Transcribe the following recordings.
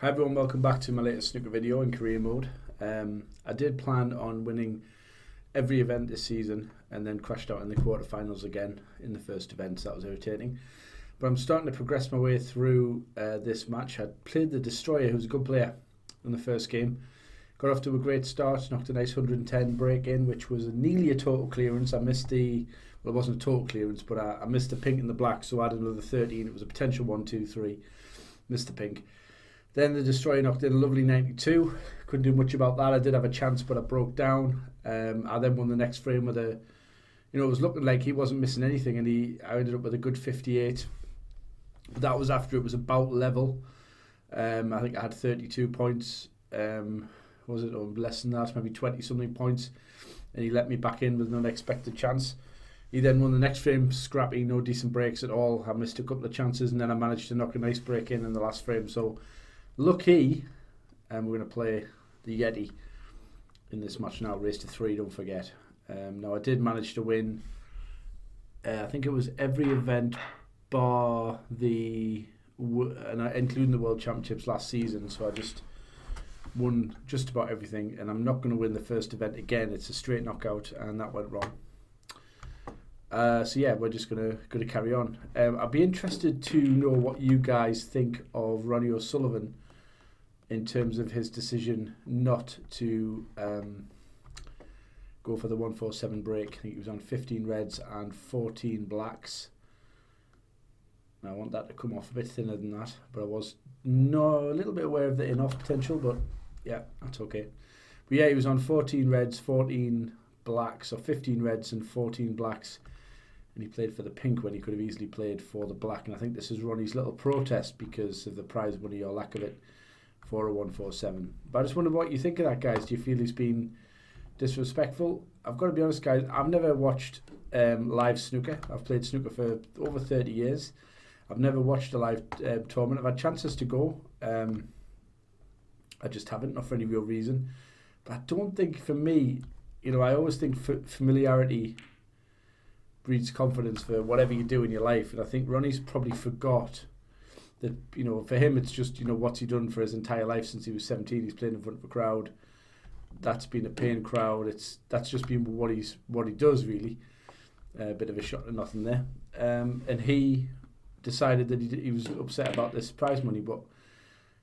Hi everyone, welcome back to my latest snooker video in career mode. I did plan on winning every event this season and then crashed out in the quarterfinals again in the first event, so that was irritating. But I'm starting to progress my way through this match. I played the Destroyer, who's a good player, in the first game. Got off to a great start, knocked a nice 110 break in, which was nearly a total clearance. I missed well, it wasn't a total clearance, but I missed the pink and the black, so I had another 13. It was a potential 1, 2, 3. Missed the pink. Then the Destroyer knocked in a lovely 92. Couldn't do much about that. I did have a chance, but I broke down. I then won the next frame with it was looking like he wasn't missing anything, and I ended up with a good 58. But that was after it was about level. I think I had 32 points. Was it, or less than that, maybe 20 something points, and he let me back in with an unexpected chance. He then won the next frame, scrappy, no decent breaks at all. I missed a couple of chances, and then I managed to knock a nice break in the last frame. So lucky, and we're going to play the Yeti in this match now. Race to 3, don't forget. Now I did manage to win. I think it was every event bar including the World Championships last season. So I just won just about everything, and I'm not going to win the first event again. It's a straight knockout, and that went wrong. So yeah, we're just gonna carry on. I'd be interested to know what you guys think of Ronnie O'Sullivan in terms of his decision not to go for the 147 break. I think he was on 15 reds and 14 blacks. Now I want that to come off a bit thinner than that, but I was a little bit aware of the in-off potential, but yeah, that's okay. But yeah, he was on 14 reds, 14 blacks, or 15 reds and 14 blacks, and he played for the pink when he could have easily played for the black. And I think this is Ronnie's little protest because of the prize money or lack of it for a 147. But I just wonder what you think of that, guys. Do you feel he's been disrespectful? I've got to be honest, guys, I've never watched live snooker. I've played snooker for over 30 years. I've never watched a live tournament. I've had chances to go. I just haven't, not for any real reason. But I don't think, for me, I always think familiarity breeds confidence for whatever you do in your life. And I think Ronnie's probably forgot that, for him, it's just, what's he done for his entire life since he was 17. He's playing in front of a crowd. That's been a paying crowd. That's just been what he does, really. A bit of a shot at nothing there. And he decided that he was upset about this prize money, but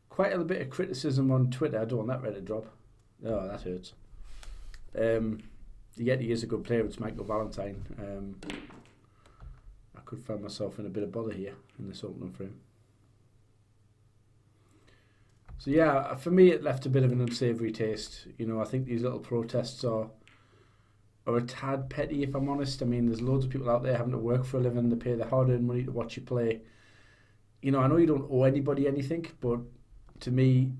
quite a bit of criticism on Twitter. I don't want that Reddit drop. Oh, that hurts. The Yeti is a good player. It's Michael Valentine. I could find myself in a bit of bother here in this opening frame. So yeah, for me it left a bit of an unsavoury taste. I think these little protests are a tad petty, if I'm honest. I mean, there's loads of people out there having to work for a living. They pay their hard-earned money to watch you play. I know you don't owe anybody anything, but to me,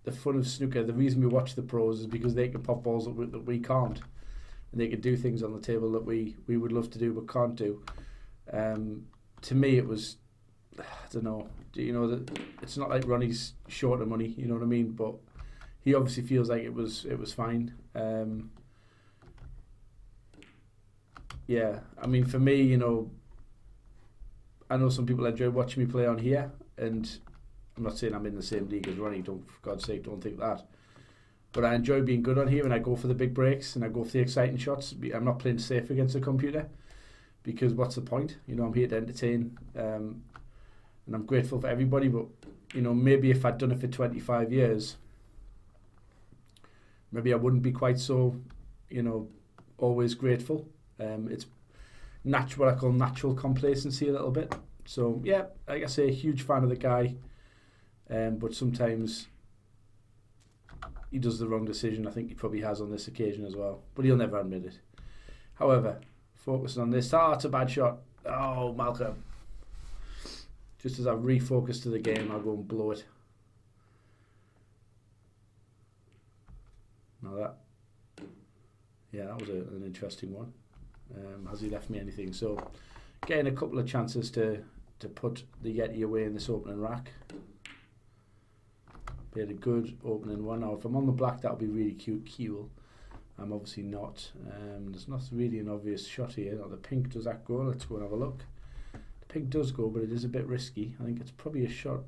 the fun of snooker, the reason we watch the pros is because they can pop balls that we can't. And they can do things on the table that we would love to do but can't do. To me, it was, I don't know, it's not like Ronnie's short of money, you know what I mean? But he obviously feels like it was fine. Yeah, I mean, for me, I know some people enjoy watching me play on here, and I'm not saying I'm in the same league as Ronnie, for God's sake, don't think that. But I enjoy being good on here, and I go for the big breaks, and I go for the exciting shots. I'm not playing safe against the computer, because what's the point? I'm here to entertain, and I'm grateful for everybody, but, maybe if I'd done it for 25 years, maybe I wouldn't be quite so, always grateful. It's what I call natural complacency a little bit. So yeah, like I say, huge fan of the guy, but sometimes he does the wrong decision. I think he probably has on this occasion as well, but he'll never admit it. However, focusing on this, it's a bad shot. Oh, Malcolm. Just as I refocus to the game, I'll go and blow it. Now that was an interesting one. Has he left me anything? So getting a couple of chances to put the Yeti away in this opening rack. We had a good opening one. Now if I'm on the black, that'll be really cool. I'm obviously not. There's not really an obvious shot here. Now the pink, does that go? Let's go and have a look. The pink does go, but it is a bit risky. I think it's probably a shot.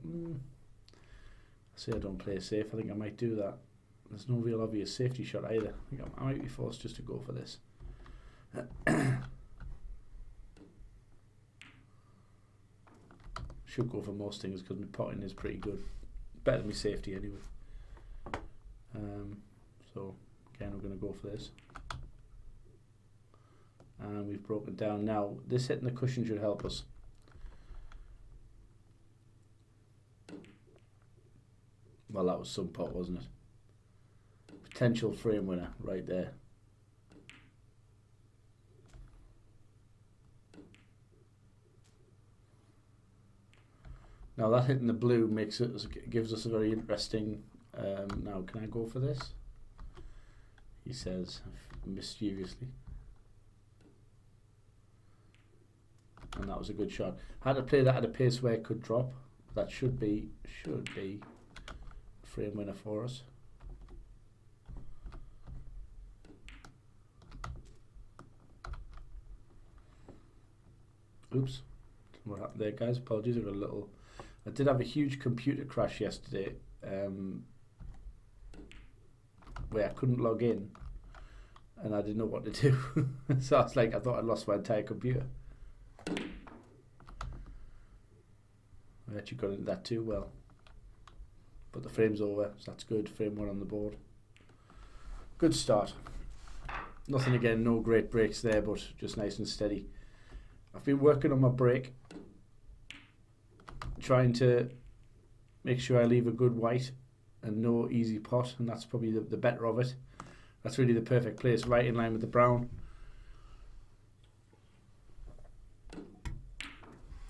Say I don't play safe. I think I might do that. There's no real obvious safety shot either. I think I might be forced just to go for this. Should go for most things because my potting is pretty good. Better than my safety anyway. So again, we're going to go for this. And we've broken down. Now, this hitting the cushion should help us. Well, that was some pot, wasn't it? Potential frame winner right there. Now that hitting the blue makes it, gives us a very interesting. Now, can I go for this? He says mischievously, and that was a good shot. Had to play that at a pace where it could drop. That should be frame winner for us. Oops, what happened there, guys? Apologies, I got a little. I did have a huge computer crash yesterday, where I couldn't log in, and I didn't know what to do. So I was like, I thought I'd lost my entire computer. I actually got into that too well, but the frame's over, so that's good. Frame one on the board. Good start. Nothing again, no great breaks there, but just nice and steady. I've been working on my break, trying to make sure I leave a good white and no easy pot, and that's probably the better of it. That's really the perfect place, right in line with the brown.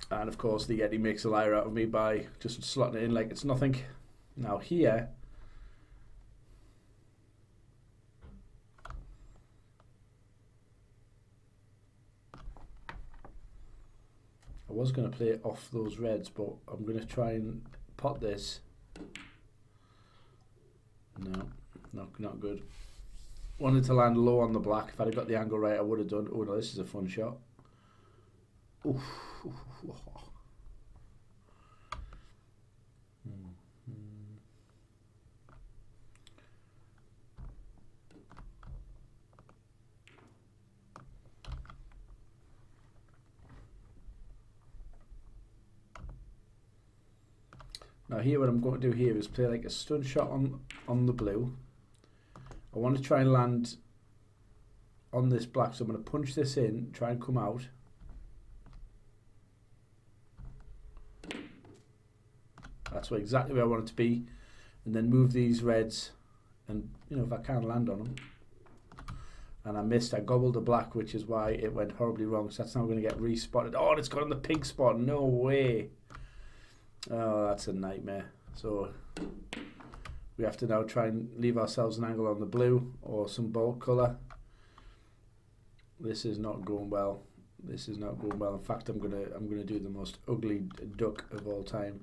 And of course the Yeti makes a liar out of me by just slotting it in like it's nothing. Now here, I was going to play off those reds, but I'm going to try and pot this. No, not good. Wanted to land low on the black. If I'd have got the angle right, I would have done. Oh no, this is a fun shot. Oof. Now here, what I'm going to do here is play like a stun shot on the blue. I want to try and land on this black, so I'm going to punch this in, try and come out. That's exactly where I want it to be, and then move these reds, and you know, if I can't land on them. And I missed, I gobbled the black, which is why it went horribly wrong. So that's now going to get respotted. Oh, and it's got on the pink spot. No way. Oh, that's a nightmare. So we have to now try and leave ourselves an angle on the blue or some bulk colour. This is not going well. This is not going well. In fact, I'm gonna do the most ugly duck of all time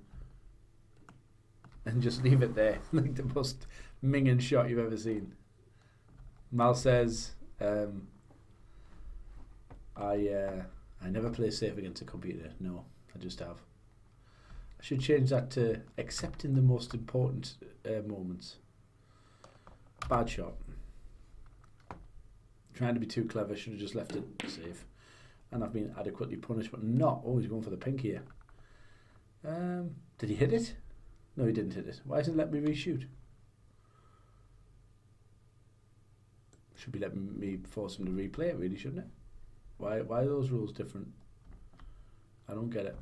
and just leave it there. Like the most minging shot you've ever seen. Mal says, I never play safe against a computer. No, I just have. I should change that to accepting the most important moments. Bad shot. Trying to be too clever, should have just left it safe. And I've been adequately punished, but not. Oh, he's going for the pink here. Did he hit it? No, he didn't hit it. Why doesn't it let me reshoot? Should be letting me force him to replay it, really, shouldn't it? Why are those rules different? I don't get it.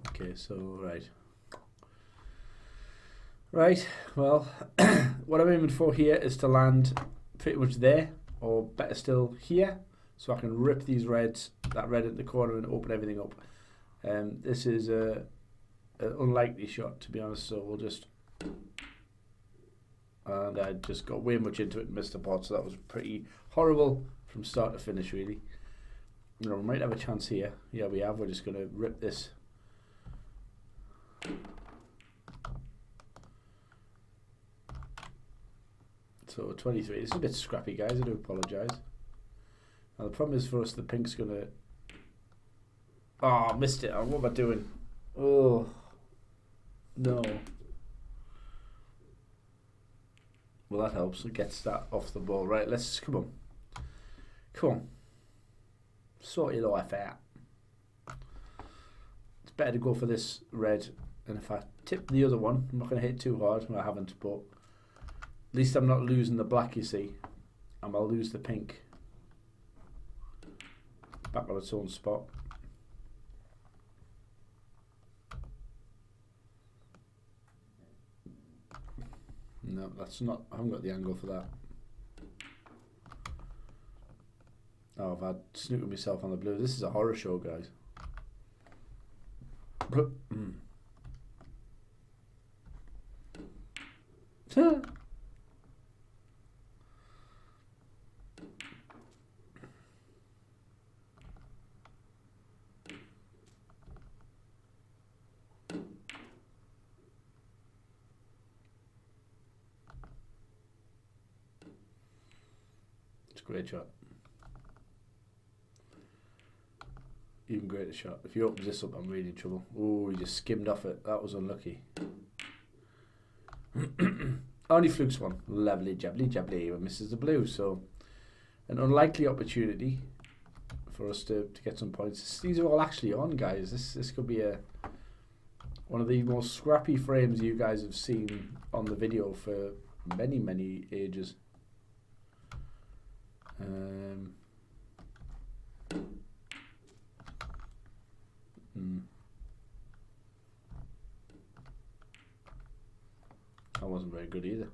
Okay, so right, well, what I'm aiming for here is to land pretty much there, or better still here, so I can rip these reds, that red at the corner, and open everything up. This is an unlikely shot, to be honest, so we'll just, and I just got way much into it and missed the pot, so that was pretty horrible from start to finish, really. You know, we might have a chance here. Yeah, we have. We're just going to rip this. So 23. This is a bit scrappy, guys. I do apologise. Now the problem is for us, the pink's gonna. Oh, missed it. What am I doing? Oh, No. Well, that helps. It gets that off the ball. Right, let's... Come on. Come on. Sort your life out. It's better to go for this red. And if I tip the other one, I'm not going to hit too hard. Well, I haven't, but at least I'm not losing the black, you see. And I'll lose the pink. Back on its own spot. No, that's not... I haven't got the angle for that. Oh, I've had snookered myself on the blue. This is a horror show, guys. It's a great shot. Even greater shot. If he opens this up, I'm really in trouble. Oh, he just skimmed off it. That was unlucky. Only flukes one. Lovely jubbly jubbly. Misses the blue. So an unlikely opportunity for us to get some points. These are all actually on, guys. This could be one of the most scrappy frames you guys have seen on the video for many ages. That wasn't very good either.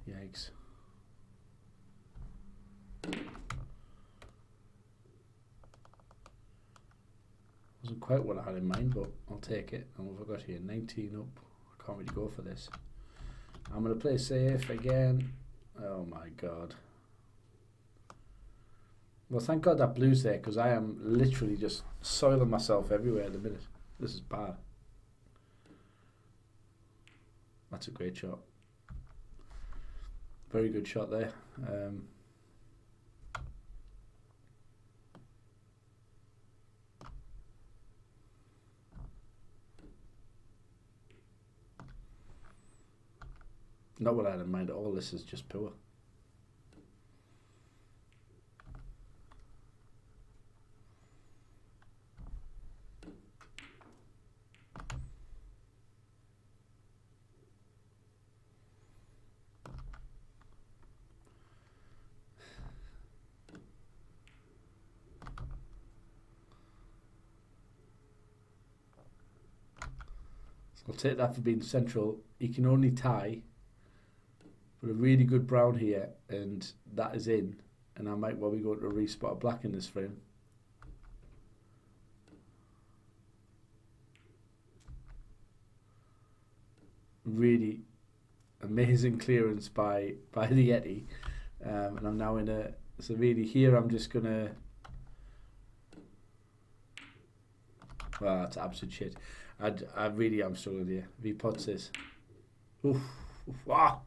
Yikes. Wasn't quite what I had in mind, but I'll take it. And what have I got here? 19 up. I can't really go for this. I'm going to play safe again. Oh my god. Well, thank God that blue's there, because I am literally just soiling myself everywhere at the minute. This is bad. That's a great shot. Very good shot there. Not what I had in mind at all. This is just poor. I'll take that for being central. He can only tie, but a really good brown here, and that is in. And I might well be going to a respot of black in this frame. Really amazing clearance by the Yeti, and I'm now in a. So really here I'm just gonna. Well, that's absolute shit. I really am struggling here. If he puts this. Oof. Wow.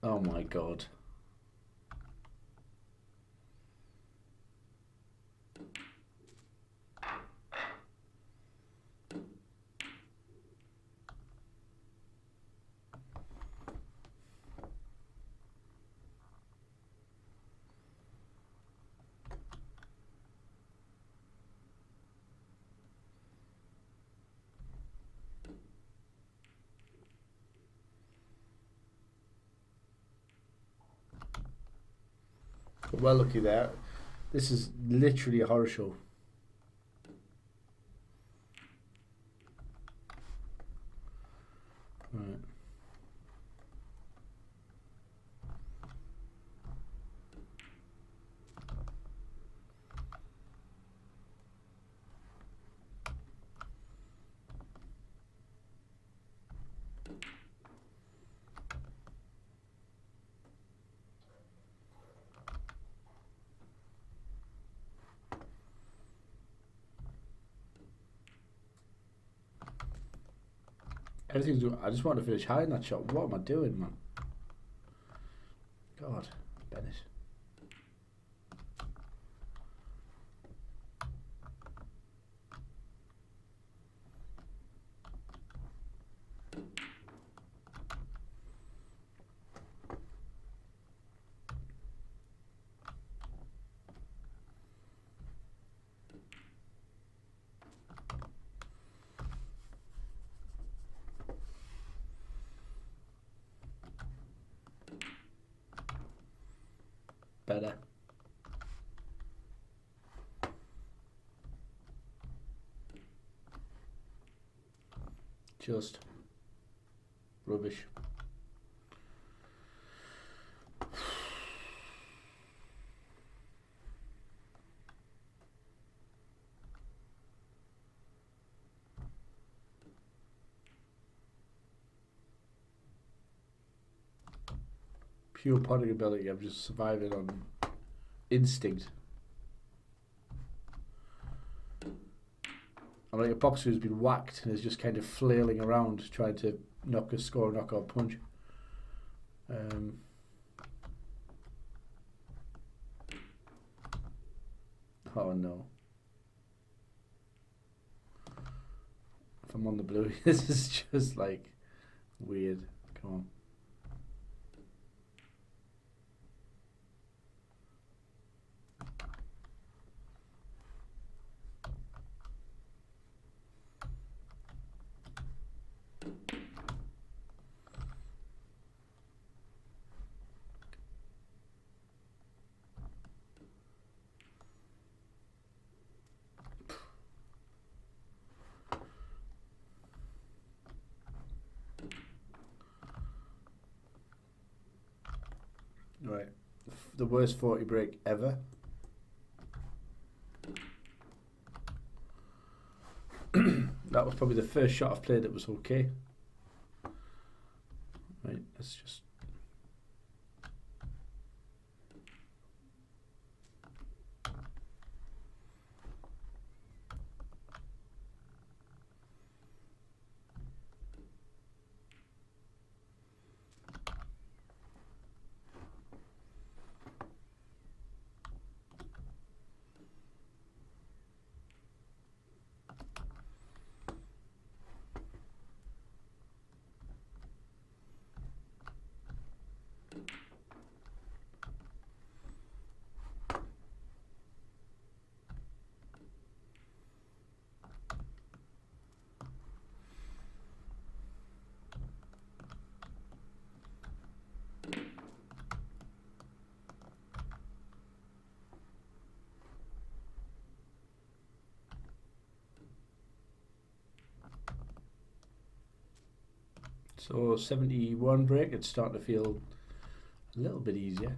Oh my god. Well, looky there. This is literally a horror show. Right. Everything's doing. I just want to finish high in that shot. What am I doing, man? God, Bennett. better. Just rubbish. Pure potting ability. I'm just surviving on instinct. I'm like a boxer who's been whacked and is just kind of flailing around trying to score a knockout punch. Oh no. If I'm on the blue, this is just like weird. Come on. Right, the worst 40 break ever. That was probably the first shot I've played that was okay. Right, let's just... So 71 break, it's starting to feel a little bit easier.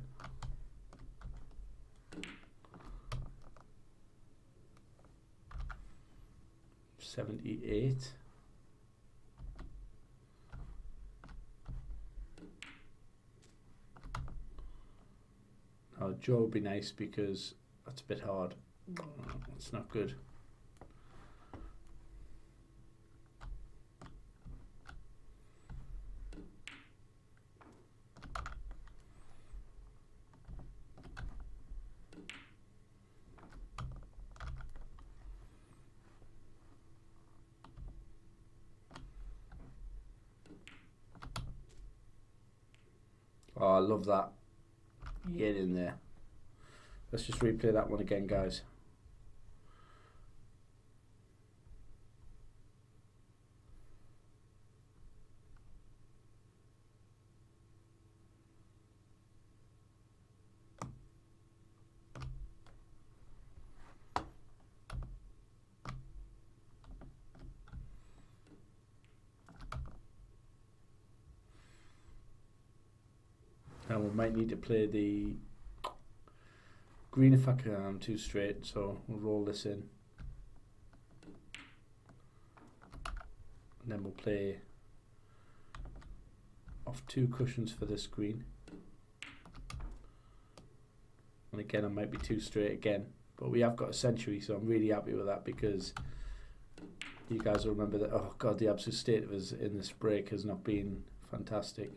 $78. Now Joe would be nice because that's a bit hard. It's not good. Oh, I love that. Get in there. Let's just replay that one again, guys. And we might need to play the green if I can, too straight, so we'll roll this in. And then we'll play off 2 cushions for this green. And again, I might be too straight again, but we have got a century, so I'm really happy with that because you guys will remember that, oh God, the absolute state of us in this break has not been fantastic.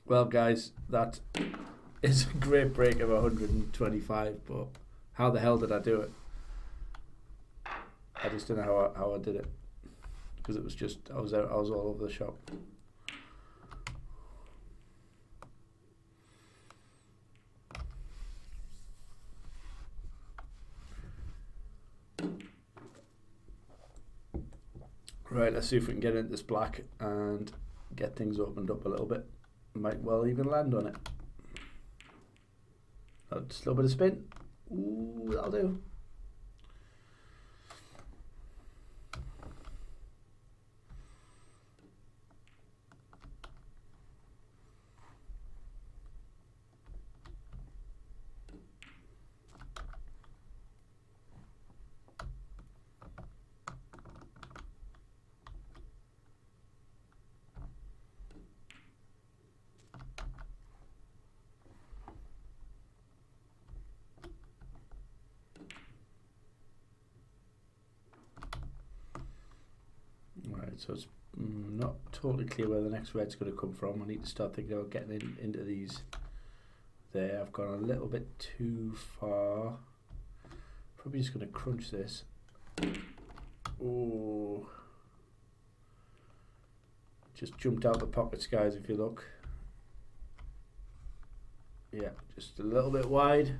Well, guys, that is a great break of 125, but how the hell did I do it? I just don't know how I did it, because it was just I was all over the shop. Right, let's see if we can get into this black and get things opened up a little bit. Might well even land on it. Just a little bit of spin. Ooh, that'll do. Right, so it's not totally clear where the next red's going to come from. I need to start thinking about getting into these. There, I've gone a little bit too far. Probably just going to crunch this. Oh, just jumped out the pockets, guys, if you look. Yeah, just a little bit wide.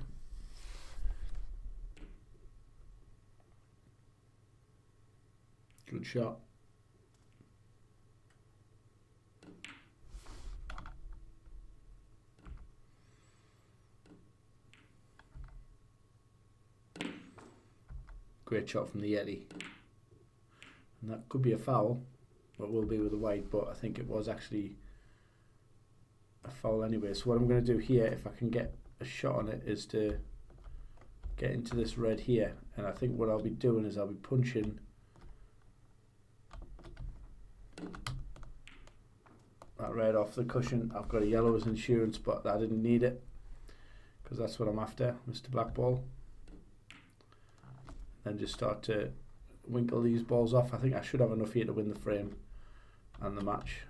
Good shot. Great shot from the Yeti. And that could be a foul, but will be with the white, but I think it was actually a foul anyway. So what I'm going to do here, if I can get a shot on it, is to get into this red here. And I think what I'll be doing is I'll be punching that red off the cushion. I've got a yellow as insurance, but I didn't need it because that's what I'm after, Mr. Black Ball. And just start to winkle these balls off. I think I should have enough here to win the frame and the match.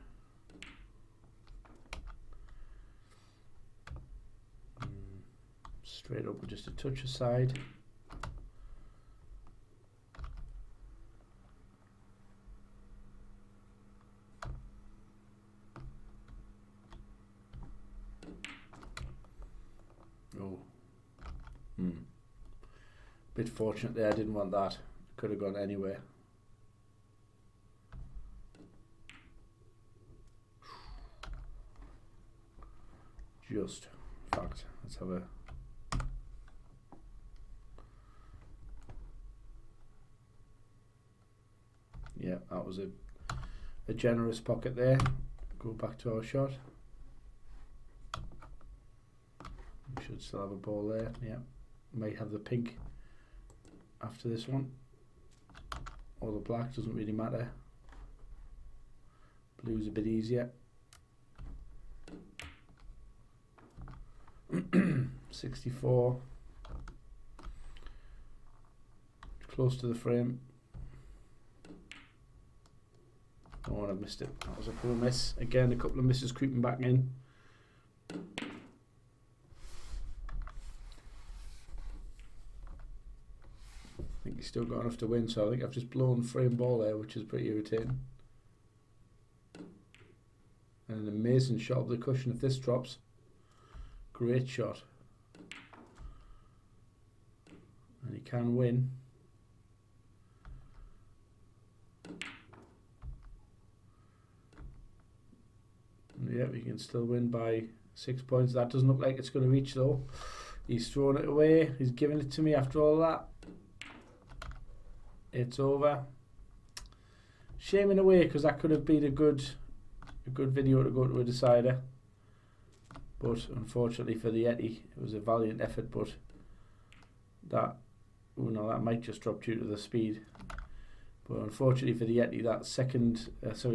Straight up with just a touch aside. Oh. Bit fortunate there, I didn't want that. Could have gone anywhere. Just. In fact, let's have a... Yeah, that was a generous pocket there. Go back to our shot. We should still have a ball there, yeah. Might have the pink after this one, or the black, doesn't really matter. Blue's a bit easier. 64, close to the frame. Oh, I've missed it. That was a poor miss. Again, a couple of misses creeping back in. I think he's still got enough to win, so I think I've just blown frame ball there, which is pretty irritating. And an amazing shot of the cushion if this drops. Great shot. And he can win. Yep, he can still win by 6 points. That doesn't look like it's going to reach though. He's thrown it away. He's giving it to me after all that. It's over. Shame in a way, because that could have been a good video to go to a decider. But unfortunately for the Yeti, it was a valiant effort. But that, oh no, that might just drop due to the speed. But unfortunately for the Yeti, that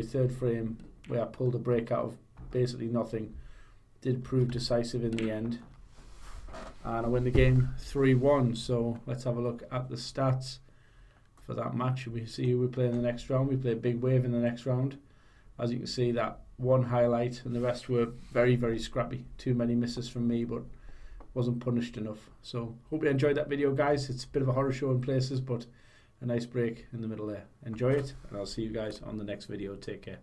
third frame where I pulled a break out of basically nothing did prove decisive in the end. And I win the game 3-1. So let's have a look at the stats for that match. We see who we play in the next round. We play Big Wave in the next round. As you can see, that one highlight and the rest were very, very scrappy. Too many misses from me, but wasn't punished enough. So hope you enjoyed that video, guys. It's a bit of a horror show in places, but a nice break in the middle there. Enjoy it, and I'll see you guys on the next video. Take care.